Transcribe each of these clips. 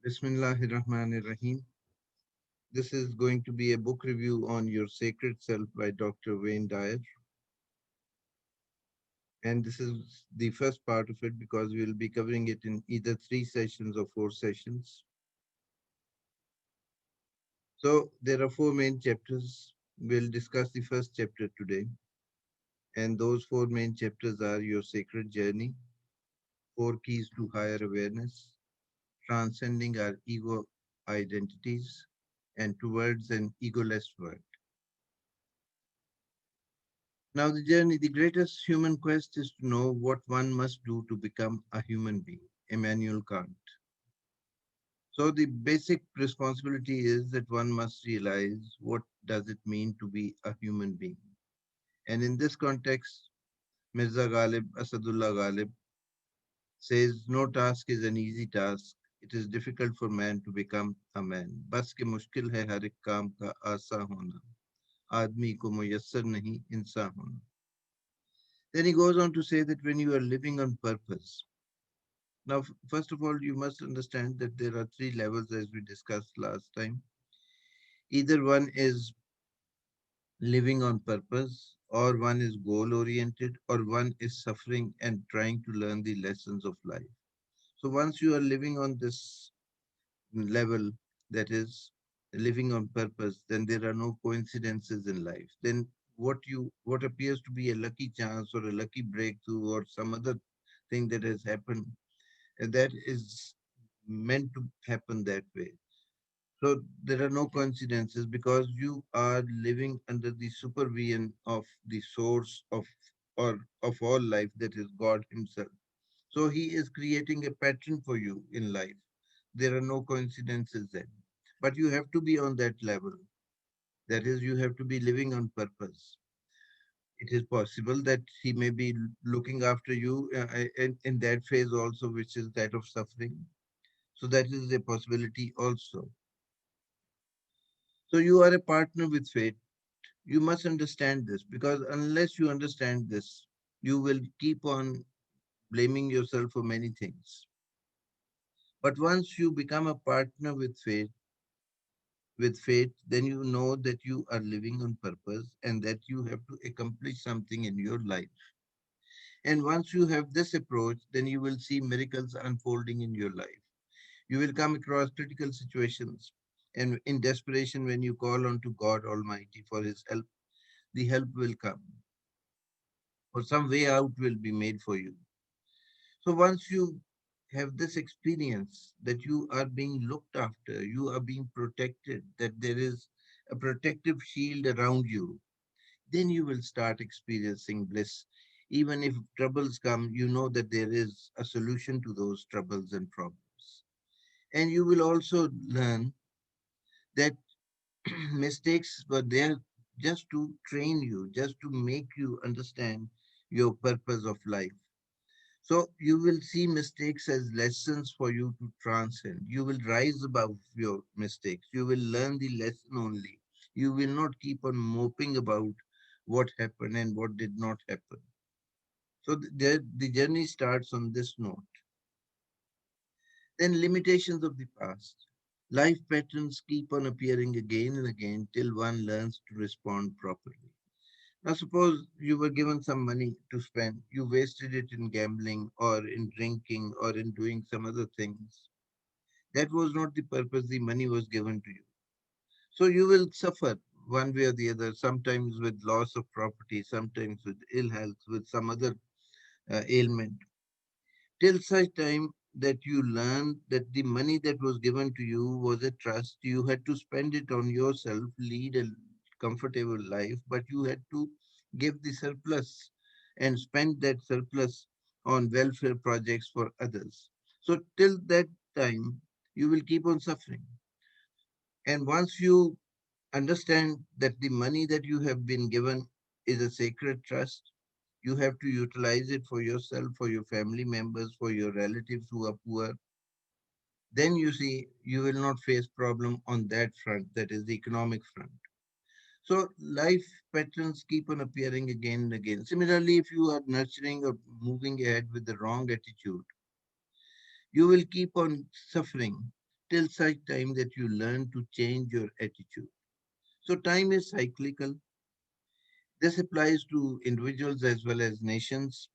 Bismillahirrahmanirrahim. This is going to be a book review on Your Sacred Self by Dr. Wayne Dyer. And this is the first part of it because we'll be covering it in either 3 sessions or 4 sessions. So there are 4 main chapters. We'll discuss the first chapter today. And those 4 main chapters are Your Sacred Journey, 4 Keys to Higher Awareness, Transcending Our Ego Identities, and Towards an Egoless World. Now, the greatest human quest is to know what one must do to become a human being. Immanuel Kant. So the basic responsibility is that one must realize what does it mean to be a human being. And in this context, Mirza Ghalib, Asadullah Ghalib, says no task is an easy task. It is difficult for man to become a man. बस के मुश्किल है हर एक काम का आसा होना. आदमी को मुयस्सर नहीं इंसान होना. Then he goes on to say that when you are living on purpose, now, first of all, you must understand that there are 3 levels as we discussed last time. Either one is living on purpose, or one is goal oriented, or one is suffering and trying to learn the lessons of life. So, once you are living on this level, that is living on purpose, then there are no coincidences in life. Then what appears to be a lucky chance or a lucky breakthrough or some other thing that has happened, that is meant to happen that way. So there are no coincidences because you are living under the supervision of the source of or of all life, that is God Himself. So He is creating a pattern for you in life. There are no coincidences then. But you have to be on that level. That is, you have to be living on purpose. It is possible that He may be looking after you in that phase also, which is that of suffering. So that is a possibility also. So you are a partner with fate. You must understand this because unless you understand this, you will keep on blaming yourself for many things. But once you become a partner with fate, then you know that you are living on purpose and that you have to accomplish something in your life. And once you have this approach, then you will see miracles unfolding in your life. You will come across critical situations, and in desperation, when you call on to God Almighty for His help, the help will come, or some way out will be made for you. So once you have this experience that you are being looked after, you are being protected, that there is a protective shield around you, then you will start experiencing bliss. Even if troubles come, you know that there is a solution to those troubles and problems. And you will also learn that mistakes were there just to train you, just to make you understand your purpose of life. So you will see mistakes as lessons for you to transcend. You will rise above your mistakes. You will learn the lesson only. You will not keep on moping about what happened and what did not happen. So the journey starts on this note. Then limitations of the past. Life patterns keep on appearing again and again till one learns to respond properly. Now, suppose you were given some money to spend, you wasted it in gambling or in drinking or in doing some other things. That was not the purpose the money was given to you. So you will suffer one way or the other, sometimes with loss of property, sometimes with ill health, with some other ailment, till such time that you learn that the money that was given to you was a trust. You had to spend it on yourself, lead a comfortable life, but you had to give the surplus and spend that surplus on welfare projects for others. So till that time, you will keep on suffering. And once you understand that the money that you have been given is a sacred trust, you have to utilize it for yourself, for your family members, for your relatives who are poor. Then you see you will not face problem on that front, that is the economic front. So life patterns keep on appearing again and again. Similarly, if you are nurturing or moving ahead with the wrong attitude, you will keep on suffering till such time that you learn to change your attitude. So time is cyclical. This applies to individuals as well as nations,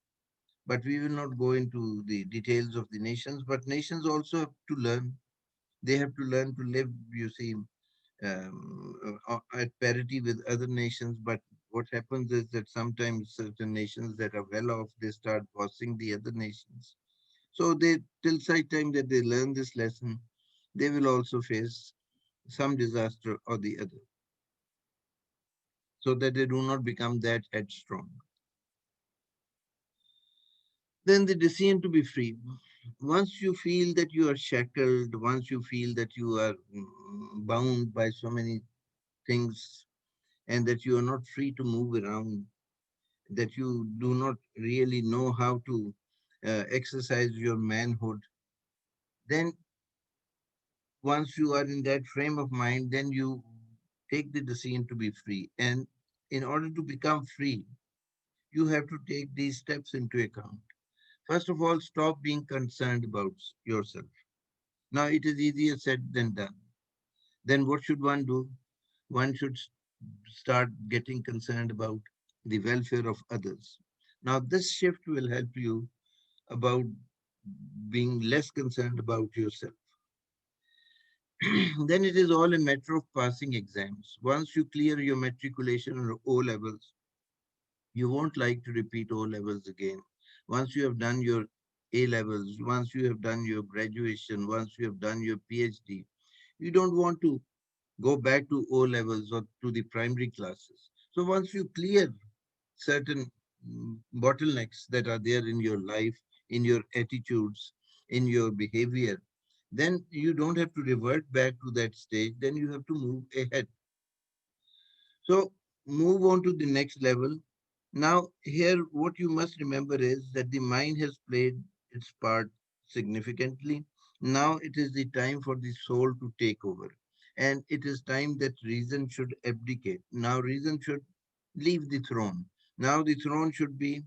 but we will not go into the details of the nations. But nations also have to learn. They have to learn to live, you see, at parity with other nations. But what happens is that sometimes certain nations that are well off, they start bossing the other nations. So they, till such time that they learn this lesson, they will also face some disaster or the other, so that they do not become that headstrong. Then the decision to be free. Once you feel that you are shackled, once you feel that you are bound by so many things and that you are not free to move around, that you do not really know how to exercise your manhood, then once you are in that frame of mind, then you take the decision to be free. And in order to become free, you have to take these steps into account. First of all, stop being concerned about yourself. Now, it is easier said than done. Then, what should one do? One should start getting concerned about the welfare of others. Now, this shift will help you about being less concerned about yourself. Then it is all a matter of passing exams. Once you clear your matriculation or O levels, you won't like to repeat O levels again. Once you have done your A levels, once you have done your graduation, once you have done your PhD, you don't want to go back to O levels or to the primary classes. So once you clear certain bottlenecks that are there in your life, in your attitudes, in your behavior, then you don't have to revert back to that stage. Then you have to move ahead. So move on to the next level. Now, here, what you must remember is that the mind has played its part significantly. Now it is the time for the soul to take over. And it is time that reason should abdicate. Now, reason should leave the throne. Now, the throne should be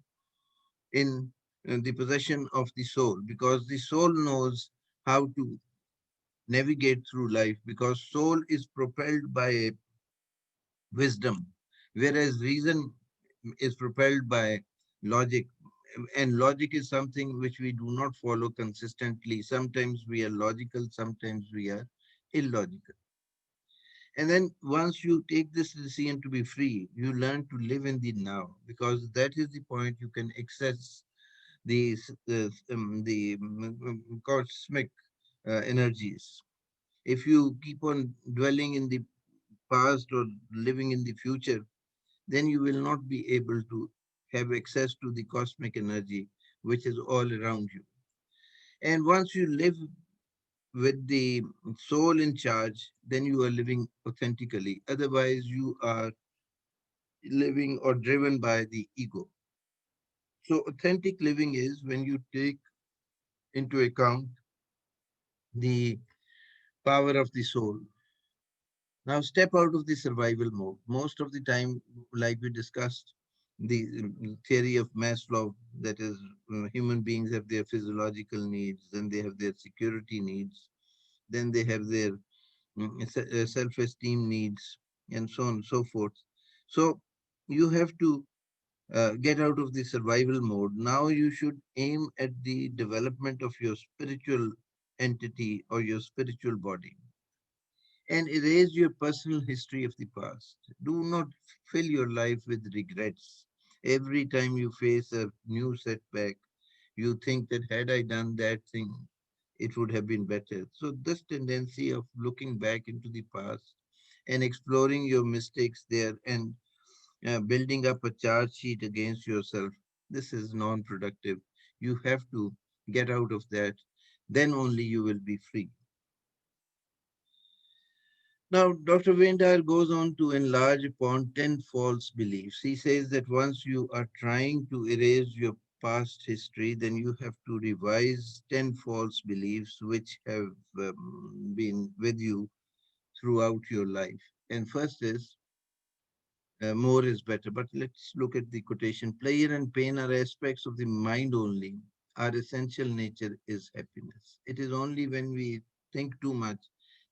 in the possession of the soul, because the soul knows how to navigate through life, because soul is propelled by wisdom, whereas reason is propelled by logic. And logic is something which we do not follow consistently. Sometimes we are logical, sometimes we are illogical. And then once you take this decision to be free, you learn to live in the now, because that is the point you can access the cosmic energies. If you keep on dwelling in the past or living in the future, then you will not be able to have access to the cosmic energy which is all around you. And once you live with the soul in charge, then you are living authentically. Otherwise, you are living or driven by the ego. So, authentic living is when you take into account the power of the soul. Now, step out of the survival mode. Most of the time, like we discussed, the theory of Maslow, that is, human beings have their physiological needs, then they have their security needs, then they have their self esteem needs, and so on and so forth. So, you have to get out of the survival mode. Now, you should aim at the development of your spiritual entity or your spiritual body and erase your personal history of the past. Do not fill your life with regrets. Every time you face a new setback, you think that had I done that thing, it would have been better. So, this tendency of looking back into the past and exploring your mistakes there and building up a charge sheet against yourself, this is non productive. You have to get out of that. Then only you will be free. Now, Dr. Vendar goes on to enlarge upon 10 false beliefs. He says that once you are trying to erase your past history, then you have to revise 10 false beliefs which have been with you throughout your life. And first is more is better. But let's look at the quotation. Pleasure and pain are aspects of the mind only. Our essential nature is happiness. It is only when we think too much,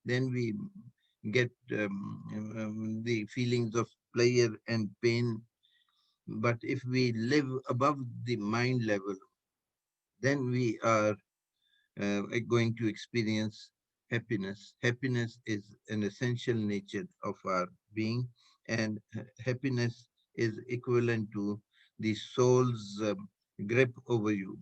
then we get the feelings of pleasure and pain. But if we live above the mind level, then we are going to experience happiness. Happiness is an essential nature of our being, and happiness is equivalent to the soul's grip over you.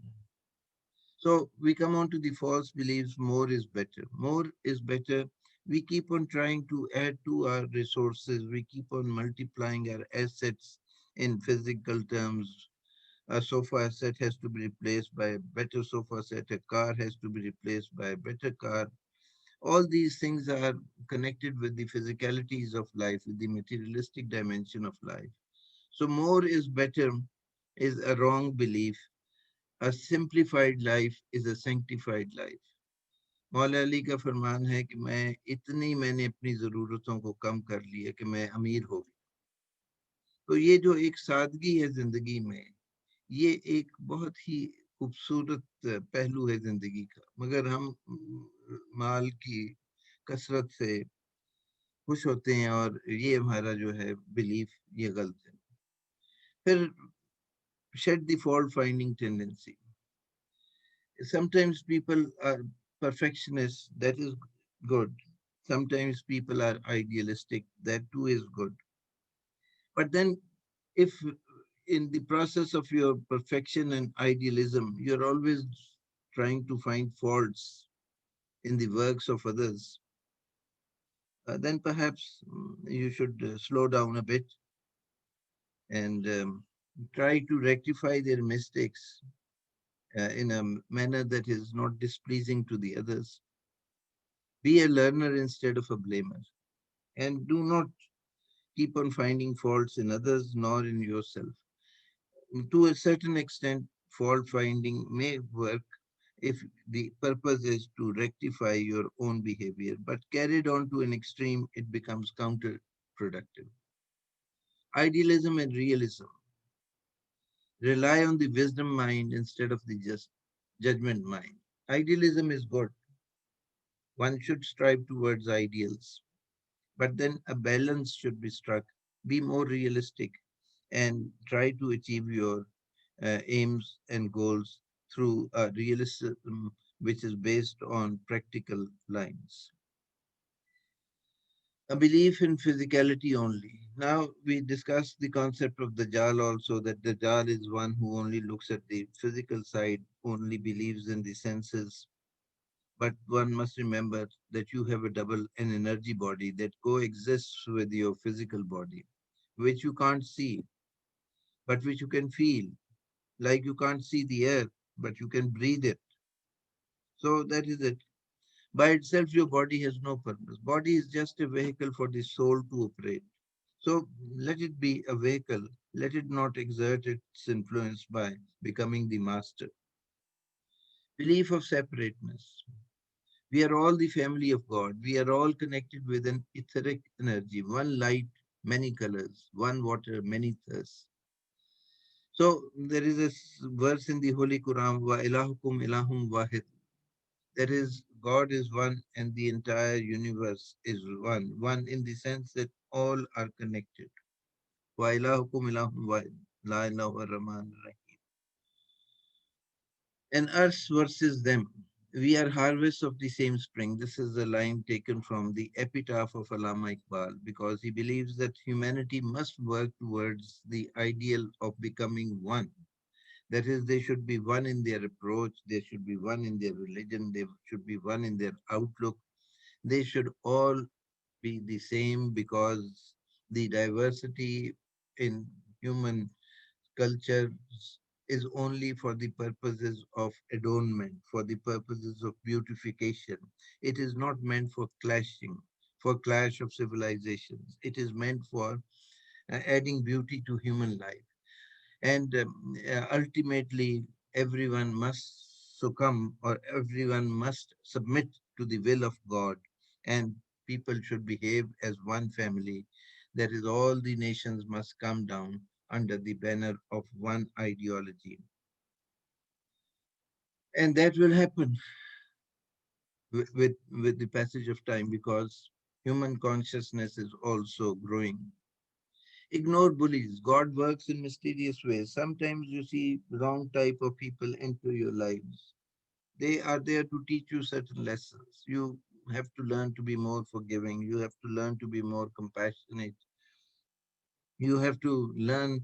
So we come on to the false beliefs more is better. More is better. We keep on trying to add to our resources, we keep on multiplying our assets in physical terms. A sofa set has to be replaced by a better sofa set. A car has to be replaced by a better car. All these things are connected with the physicalities of life, with the materialistic dimension of life. So, more is better is a wrong belief. A simplified life is a sanctified life. मौला अली का फरमान है कि मैंने अपनी ज़रूरतों को कम कर लिया कि मैं अमीर हो गया. तो ये जो एक सादगी है ज़िंदगी में, ये एक बहुत ही खूबसूरत पहलू है जिंदगी का. मगर हम माल की कसरत से खुश होते हैं और ये हमारा जो है बिलीफ ये गलत है. फिर shed the fault finding tendency. Sometimes people are perfectionists, that is good. Sometimes people are idealistic, that too is good. But then if in the process of your perfection and idealism, you're always trying to find faults in the works of others, then perhaps you should slow down a bit and try to rectify their mistakes in a manner that is not displeasing to the others. Be a learner instead of a blamer. And do not keep on finding faults in others nor in yourself. To a certain extent, fault finding may work if the purpose is to rectify your own behavior, but carried on to an extreme, it becomes counterproductive. Idealism and realism rely on the wisdom mind instead of the just judgment mind. Idealism is good. One should strive towards ideals, but then a balance should be struck. Be more realistic and try to achieve your aims and goals through a realism which is based on practical lines. A belief in physicality only. Now we discussed the concept of Dajjal also, that Dajjal is one who only looks at the physical side, only believes in the senses. But one must remember that you have a double an energy body that coexists with your physical body, which you can't see, but which you can feel. Like you can't see the air, but you can breathe it. So that is it. By itself, your body has no purpose. Body is just a vehicle for the soul to operate. So let it be a vehicle. Let it not exert its influence by becoming the master. Belief of separateness. We are all the family of God. We are all connected with an etheric energy, one light, many colors, one water, many thirsts. So there is a verse in the Holy Quran, Wa ilahukum ilahum wahid. That is, God is one and the entire universe is one. One in the sense that all are connected. Wa ilahukum ilahum wahid. La ilaha rahman rahim. And us versus them. We are harvests of the same spring. This is a line taken from the epitaph of Allama Iqbal because he believes that humanity must work towards the ideal of becoming one. That is, they should be one in their approach, they should be one in their religion, they should be one in their outlook. They should all be the same because the diversity in human culture is only for the purposes of adornment, for the purposes of beautification. It is not meant for clashing, for clash of civilizations. It is meant for adding beauty to human life. And ultimately, everyone must succumb or everyone must submit to the will of God. And people should behave as one family. That is, all the nations must come down under the banner of one ideology. And that will happen with the passage of time, because human consciousness is also growing. Ignore bullies. God works in mysterious ways. Sometimes you see wrong type of people enter your lives. They are there to teach you certain lessons. You have to learn to be more forgiving. You have to learn to be more compassionate. You have to learn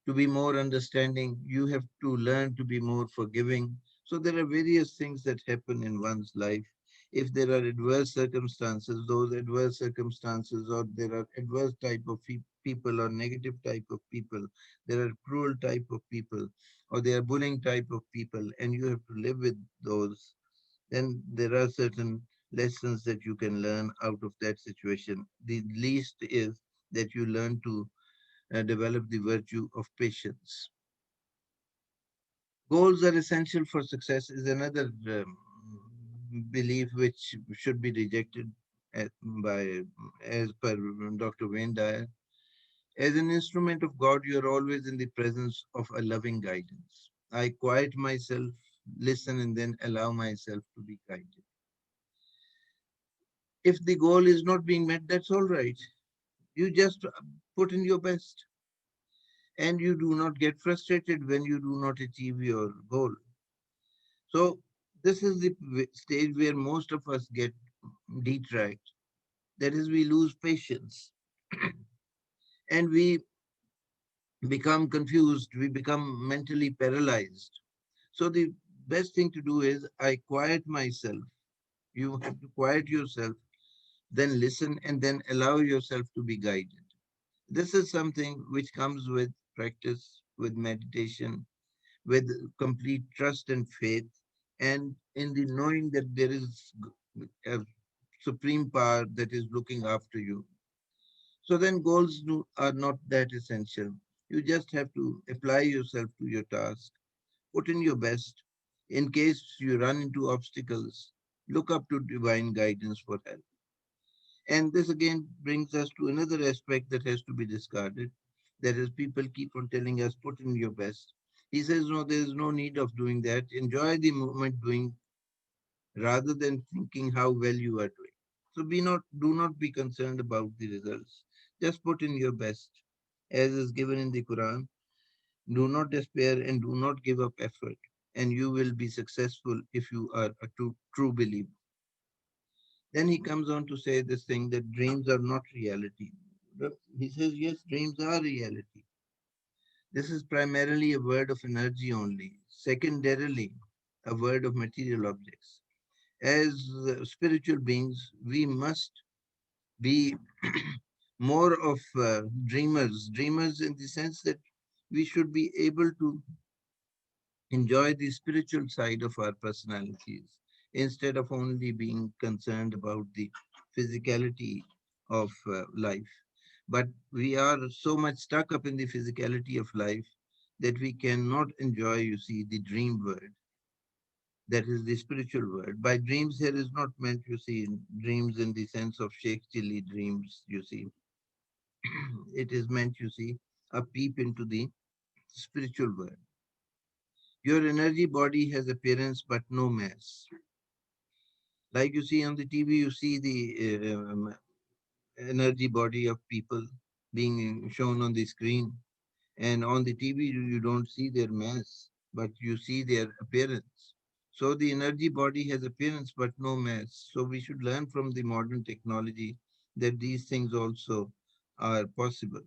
to be more understanding. You have to learn to be more forgiving. So there are various things that happen in one's life. If there are adverse circumstances, those adverse circumstances, or there are adverse type of people or negative type of people, there are cruel type of people, or there are bullying type of people, and you have to live with those, then there are certain lessons that you can learn out of that situation. The least is that you learn to develop the virtue of patience. Goals are essential for success is another belief which should be rejected as, by, as per Dr. Wayne Dyer. As an instrument of God, you are always in the presence of a loving guidance. I quiet myself, listen, and then allow myself to be guided. If the goal is not being met, that's all right. You just put in your best, and you do not get frustrated when you do not achieve your goal. So this is the stage where most of us get detract. That is, we lose patience and we become confused. We become mentally paralyzed. So the best thing to do is I quiet myself. You have to quiet yourself, then listen, and then allow yourself to be guided. This is something which comes with practice, with meditation, with complete trust and faith, and in the knowing that there is a supreme power that is looking after you. So then goals are not that essential. You just have to apply yourself to your task, put in your best. In case you run into obstacles, look up to divine guidance for help. And this again brings us to another aspect that has to be discarded. That is, people keep on telling us, put in your best. He says, no, there is no need of doing that. Enjoy the moment doing rather than thinking how well you are doing. So do not be concerned about the results. Just put in your best. As is given in the Quran, do not despair and do not give up effort. And you will be successful if you are a true believer. Then he comes on to say this thing that dreams are not reality. He says, yes, dreams are reality. This is primarily a word of energy only, secondarily, a word of material objects. As spiritual beings, we must be more of dreamers in the sense that we should be able to enjoy the spiritual side of our personalities instead of only being concerned about the physicality of life. But we are so much stuck up in the physicality of life that we cannot enjoy, you see, the dream world. That is the spiritual world. By dreams, here is not meant, you see, dreams in the sense of Shakespeare dreams, you see. It is meant, you see, a peep into the spiritual world. Your energy body has appearance but no mass. Like you see on the TV, you see the energy body of people being shown on the screen. And on the TV, you don't see their mass, but you see their appearance. So the energy body has appearance but no mass. So we should learn from the modern technology that these things also are possible.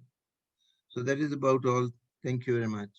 So that is about all. Thank you very much.